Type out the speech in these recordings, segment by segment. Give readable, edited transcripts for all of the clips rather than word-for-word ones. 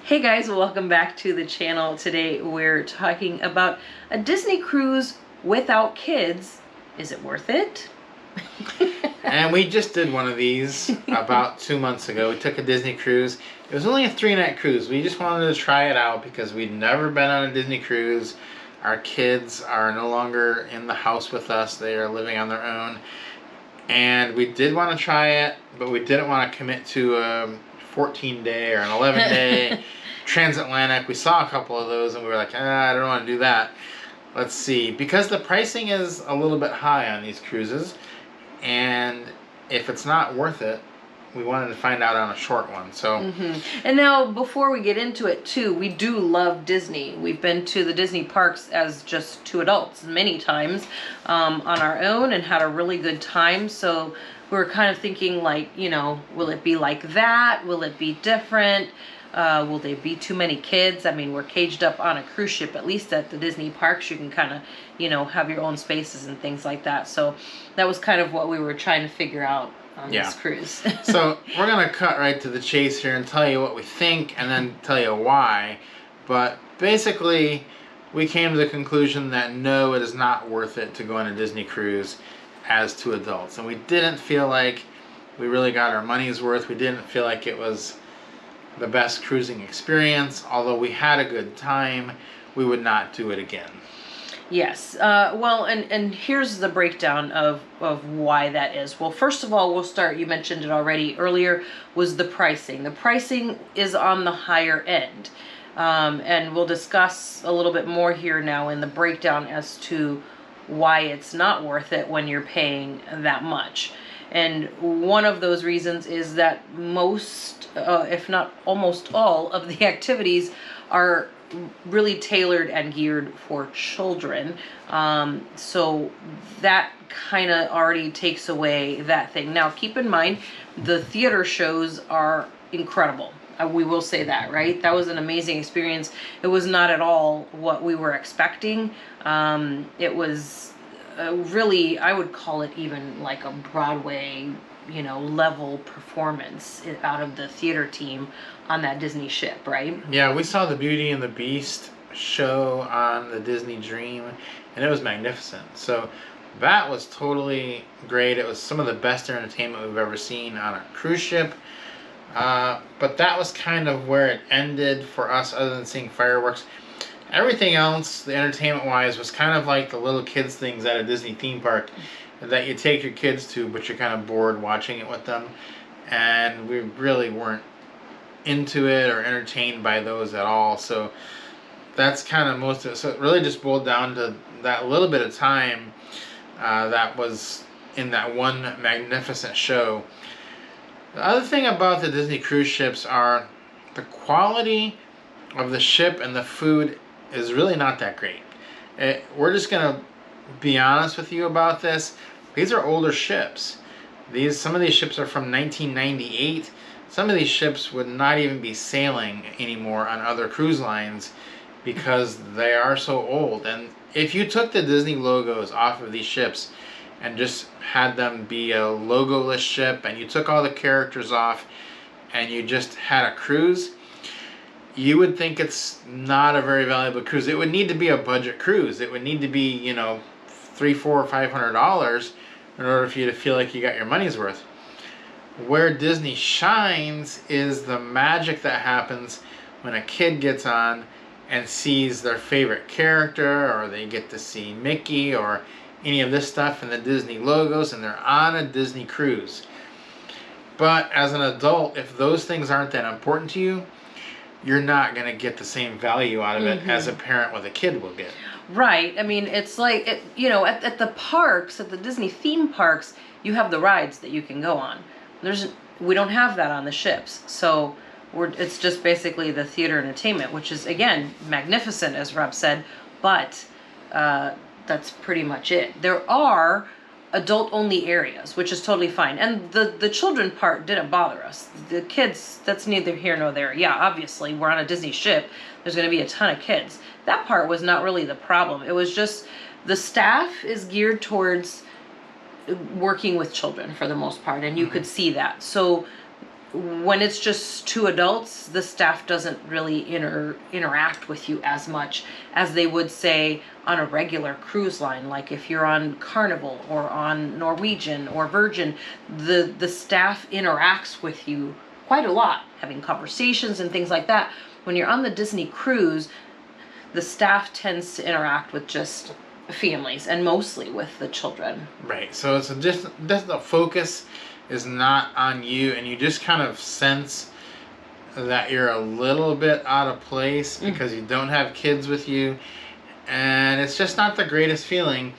Hey guys, welcome back to the channel. Today we're talking about a Disney cruise without kids. Is it worth it? And we just did one of these about 2 months ago. We took a Disney cruise. It was only a 3-night cruise. We just wanted to try it out because we'd never been on a Disney cruise. Our kids are no longer in the house with us. They are living on their own. And we did want to try it, but we didn't want to commit to a 14-day or an 11-day transatlantic. We saw a couple of those and we were like, I don't want to do that. Let's see. Because the pricing is a little bit high on these cruises, and if it's not worth it, we wanted to find out on a short one. So, And now, before we get into it, too, we do love Disney. We've been to the Disney parks as just two adults many times on our own and had a really good time. So we were kind of thinking, like, you know, will it be like that? Will it be different? Will there be too many kids? I mean, we're caged up on a cruise ship. At least at the Disney parks, you can kind of, you know, have your own spaces and things like that. So that was kind of what we were trying to figure out on this cruise. So we're going to cut right to the chase here and tell you what we think and then tell you why. But basically, we came to the conclusion that no, it is not worth it to go on a Disney cruise as two adults. And we didn't feel like we really got our money's worth. We didn't feel like it was the best cruising experience. Although we had a good time, we would not do it again. Yes. Well, and here's the breakdown of why that is. Well, first of all, we'll start, you mentioned it already earlier, was the pricing. The pricing is on the higher end. And we'll discuss a little bit more here now in the breakdown as to why it's not worth it when you're paying that much. And one of those reasons is that most, if not almost all, of the activities are really tailored and geared for children. So that kind of already takes away that thing. Now, keep in mind, the theater shows are incredible. We will say that, right? That was an amazing experience. It was not at all what we were expecting. It was really, I would call it even like a Broadway, you know, level performance out of the theater team on that Disney ship, right? Yeah, we saw the Beauty and the Beast show on the Disney Dream, and it was magnificent. So that was totally great. It was some of the best entertainment we've ever seen on a cruise ship. But that was kind of where it ended for us, other than seeing fireworks. Everything else, the entertainment-wise, was kind of like the little kids things at a Disney theme park that you take your kids to, but you're kind of bored watching it with them. And we really weren't into it or entertained by those at all. So that's kind of most of it. So it really just boiled down to that little bit of time that was in that one magnificent show. The other thing about the Disney cruise ships are the quality of the ship and the food is really not that great. We're just going to be honest with you about this. These are older ships. Some of these ships are from 1998. Some of these ships would not even be sailing anymore on other cruise lines because they are so old. And if you took the Disney logos off of these ships and just had them be a logoless ship, and you took all the characters off and you just had a cruise, you would think it's not a very valuable cruise. It would need to be a budget cruise. It would need to be, you know, $300, $400, $500 in order for you to feel like you got your money's worth. Where Disney shines is the magic that happens when a kid gets on and sees their favorite character, or they get to see Mickey or any of this stuff in the Disney logos, and they're on a Disney cruise. But as an adult, if those things aren't that important to you, you're not going to get the same value out of it as a parent with a kid will get. Right. I mean, it's like, you know, at the parks, at the Disney theme parks, you have the rides that you can go on. We don't have that on the ships. So it's just basically the theater entertainment, which is, again, magnificent, as Rob said, but that's pretty much it. There are adult-only areas, which is totally fine. And the children part didn't bother us. The kids, that's neither here nor there. Yeah, obviously, we're on a Disney ship. There's going to be a ton of kids. That part was not really the problem. It was just the staff is geared towards working with children for the most part, and you could see that. So when it's just two adults, the staff doesn't really interact with you as much as they would say on a regular cruise line. Like if you're on Carnival or on Norwegian or Virgin, the staff interacts with you quite a lot, having conversations and things like that. When you're on the Disney cruise, the staff tends to interact with just families and mostly with the children. Right. So it's just the focus is not on you, and you just kind of sense that you're a little bit out of place because you don't have kids with you, and it's just not the greatest feeling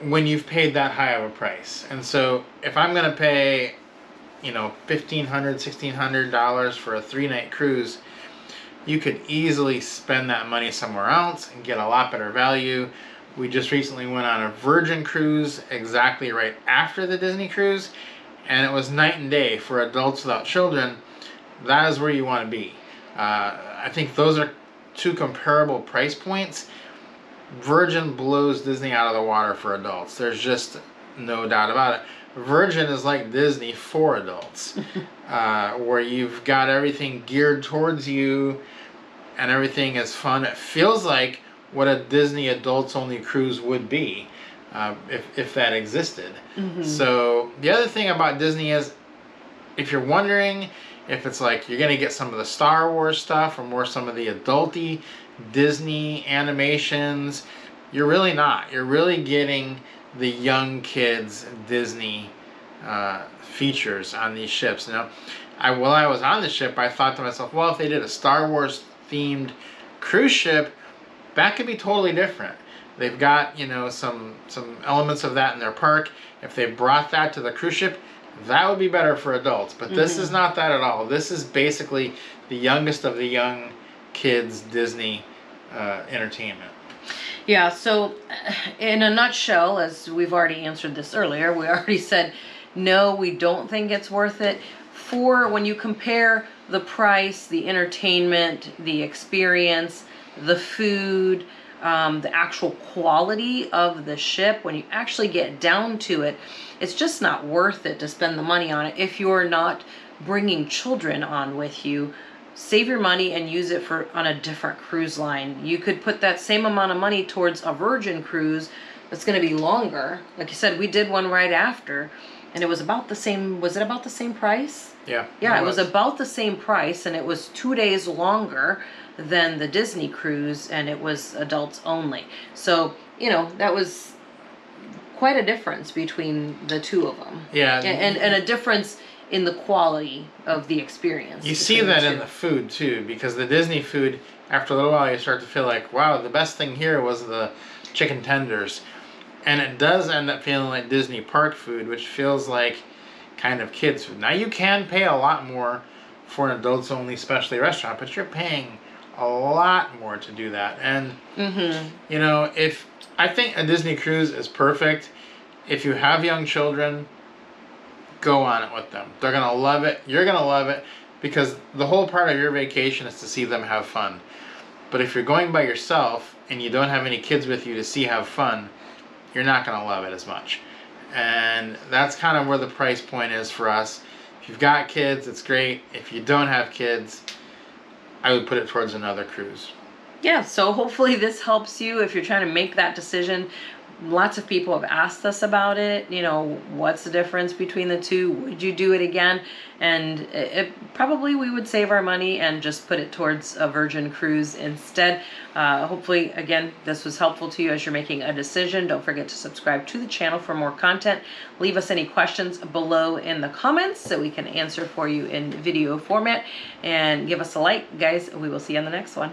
when you've paid that high of a price. And so if I'm going to pay, $1,500, $1,600 for a 3-night cruise, you could easily spend that money somewhere else and get a lot better value. We just recently went on a Virgin cruise exactly right after the Disney cruise, and it was night and day for adults without children. That is where you want to be. I think those are two comparable price points. Virgin blows Disney out of the water for adults. There's just no doubt about it. Virgin is like Disney for adults, where you've got everything geared towards you and everything is fun. It feels like what a Disney adults only cruise would be, if that existed. So the other thing about Disney is, if you're wondering if it's like you're going to get some of the Star Wars stuff or more some of the adulty Disney animations, you're really not. You're really getting the young kids Disney features on these ships. Now, while I was on the ship, I thought to myself, well, if they did a Star Wars themed cruise ship, that could be totally different. They've got, some elements of that in their park. If they brought that to the cruise ship, that would be better for adults. But this is not that at all. This is basically the youngest of the young kids Disney entertainment. Yeah, so in a nutshell, as we've already answered this earlier, we already said, no, we don't think it's worth it. For when you compare the price, the entertainment, the experience, the food, the actual quality of the ship, when you actually get down to it, it's just not worth it to spend the money on it if you're not bringing children on with you. Save your money and use it on a different cruise line. You could put that same amount of money towards a Virgin cruise that's going to be longer. Like you said, we did one right after, and it was about the same. Was it about the same price? Yeah. Yeah, it was about the same price, and it was 2 days longer than the Disney cruise, and it was adults only. So, that was quite a difference between the two of them. Yeah. And a difference in the quality of the experience. You see that in the food too, because the Disney food, after a little while, you start to feel like, wow, the best thing here was the chicken tenders. And it does end up feeling like Disney park food, which feels like kind of kids food. Now, you can pay a lot more for an adults only specialty restaurant, but you're paying a lot more to do that. And, if I think a Disney cruise is perfect, if you have young children, go on it with them. They're going to love it. You're going to love it, because the whole part of your vacation is to see them have fun. But if you're going by yourself and you don't have any kids with you to have fun, you're not going to love it as much. And that's kind of where the price point is for us. If you've got kids, it's great. If you don't have kids, I would put it towards another cruise. Yeah, so hopefully this helps you if you're trying to make that decision. Lots of people have asked us about it. What's the difference between the two? Would you do it again? And probably we would save our money and just put it towards a Virgin cruise instead. Hopefully, again, this was helpful to you as you're making a decision. Don't forget to subscribe to the channel for more content. Leave us any questions below in the comments so we can answer for you in video format. And give us a like, guys. We will see you on the next one.